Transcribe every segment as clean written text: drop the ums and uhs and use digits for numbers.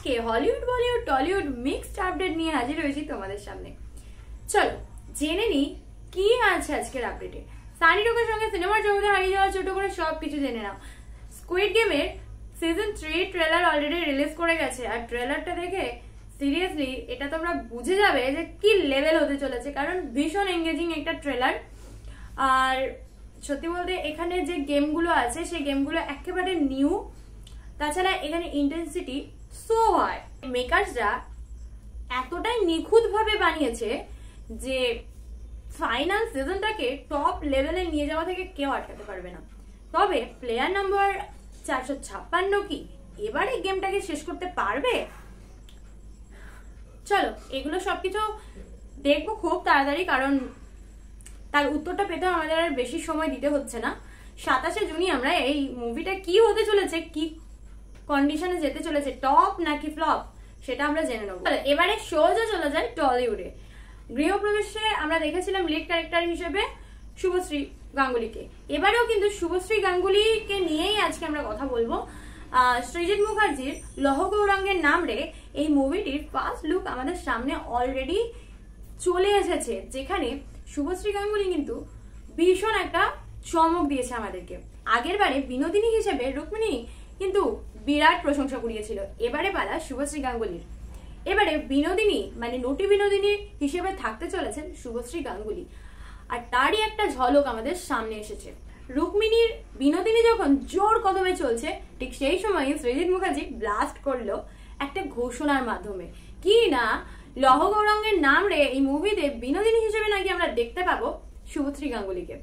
আজকে Hollywood Bollywood Tollywood mixed update নিয়ে হাজির হয়েছি তোমাদের সামনে। চলো জেনে নি কি আছে আজকের আপডেটে। সানি ডোকের সঙ্গে সিনেমার জগতে হারিয়ে যাওয়া ছোট করে সবকিছু জেনে নাও। স্কুইড গেমের সিজন 3 ট্রেলার অলরেডি রিলিজ করে গেছে, আর ট্রেলারটা দেখে সিরিয়াসলি এটা তোমরা বুঝে যাবে যে কি লেভেল হতে চলেছে, কারণ ভীষণ এঙ্গেজিং একটা ট্রেলার। আর সত্যি বলতে এখানে যে গেমগুলো আছে সেই গেমগুলো একেবারে নিউ, তাছাড়া এখানে ইন্টেন্সিটি সো হাই। মেকার্সরা এতটাই নিখুঁত ভাবে বানিয়েছে যে ফাইনাল সিজনটাকে টপ লেভেলে নিয়ে যাওয়া থেকে কেউ আটকাতে পারবে না। তবে প্লেয়ার নাম্বার 456 কি এবারে গেমটাকে শেষ করতে পারবে? চলো এগুলো সবকিছু দেখবো খুব তাড়াতাড়ি, কারণ তার উত্তরটা পেতে আমাদের আর বেশি সময় দিতে হচ্ছে না। 27শে জুনই আমরা এই মুভিটা কি হতে চলেছে, কি কন্ডিশনে যেতে চলেছে, টপ নাকি ফ্লপ, সেটা আমরা জেনে নেবো। এবারে সোজা চলে যায় টলিউডে। গৃহপ্রবেশে আমরা দেখেছিলাম লিড ক্যারেক্টার হিসেবে শুভশ্রী গাঙ্গুলিকে। এবারেও কিন্তু শুভশ্রী গাঙ্গুলিকে নিয়েই আজকে আমরা কথা বলবো। সৃজিত মুখার্জির লৌহ গৌরাঙ্গের নাম রে এই মুভিটির ফার্স্ট লুক আমাদের সামনে অলরেডি চলে এসেছে, যেখানে শুভশ্রী গাঙ্গুলি কিন্তু ভীষণ একটা চমক দিয়েছে আমাদেরকে। আগের বারে বিনোদিনী হিসেবে রুক্মিণী কিন্তু বিরাট প্রশংসা কুড়িয়েছিল, এবারে পালা শুভশ্রী গাঙ্গুলির। এবারে বিনোদিনী মানে নটি বিনোদিনী হিসেবে থাকতে চলেছেন শুভশ্রী গাঙ্গুলি, আর তারই একটা ঝলক আমাদের সামনে এসেছে। রুক্মিণীর বিনোদিনী যখন জোর কদমে চলছে, ঠিক সেই সময় সৃজিত মুখার্জি ব্লাস্ট করলো একটা ঘোষণার মাধ্যমে, কি না লৌহ গৌরাঙ্গের নাম রে এই মুভিতে বিনোদিনী হিসেবে নাকি আমরা দেখতে পাবো শুভশ্রী গাঙ্গুলিকে।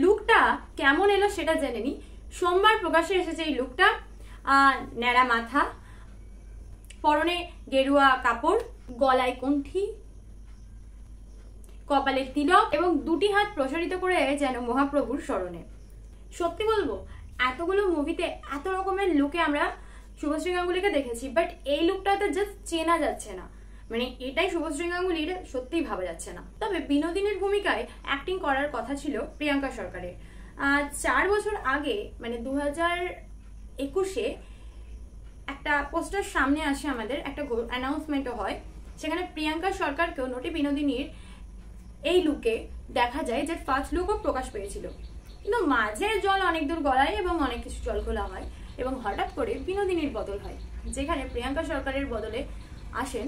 লুকটা কেমন এলো সেটা জেনে নি। সোমবার প্রকাশ্যে এসেছে এই লুকটা। ন্যাড়া মাথা, পরনে গেরুয়া কাপড়, গলায় কণ্ঠি, কপালে তিলক এবং দুটি হাত প্রসারিত করে যেন মহাপ্রভুর স্মরণে। সত্যি বলবো এতগুলো মুভিতে এত রকমের লুকে আমরা শুভশ্রী গাঙ্গুলিকে দেখেছি, বাট এই লুকটাতে জাস্ট চেনা যাচ্ছে না, মানে এটাই শুভশ্রী গাঙ্গুলির সত্যিই ভাবা যাচ্ছে না। তবে বিনোদিনীর ভূমিকায় অ্যাক্টিং করার কথা ছিল প্রিয়াঙ্কা সরকারের। 4 বছর আগে মানে 2021-এ একটা পোস্টার সামনে আসে, আমাদের একটা অ্যানাউন্সমেন্টও হয়, সেখানে প্রিয়াঙ্কা সরকারকেও নটি বিনোদিনীর এই লুকে দেখা যায়, যে ফার্স্ট লুকও প্রকাশ পেয়েছিল, কিন্তু মাঝে জল অনেক দূর গড়ায় এবং অনেক কিছু জল খোলা হয় এবং হঠাৎ করে বিনোদিনীর বদল হয়, যেখানে প্রিয়াঙ্কা সরকারের বদলে আসেন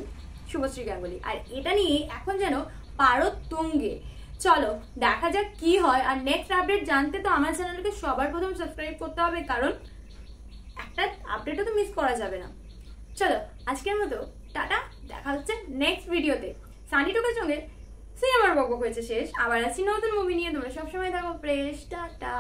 শুভশ্রী গাঙ্গুলি। আর এটা নিয়ে এখন যেন পারদ তুঙ্গে। চলো দেখা যাক কি হয়। আর নেক্সট আপডেট জানতে তো আমার চ্যানেলকে সবার প্রথম সাবস্ক্রাইব করতে হবে, কারণ একটা আপডেটও তো মিস করা যাবে না। চলো আজকের মতো টাটা, দেখা হচ্ছে নেক্সট ভিডিওতে। সানি ডোকের সঙ্গে সিনেমার বকবক হয়েছে শেষ, আবার আসছি নতুন মুভি নিয়ে। তোমরা সবসময় থাকো ফ্রেশ, টাটা।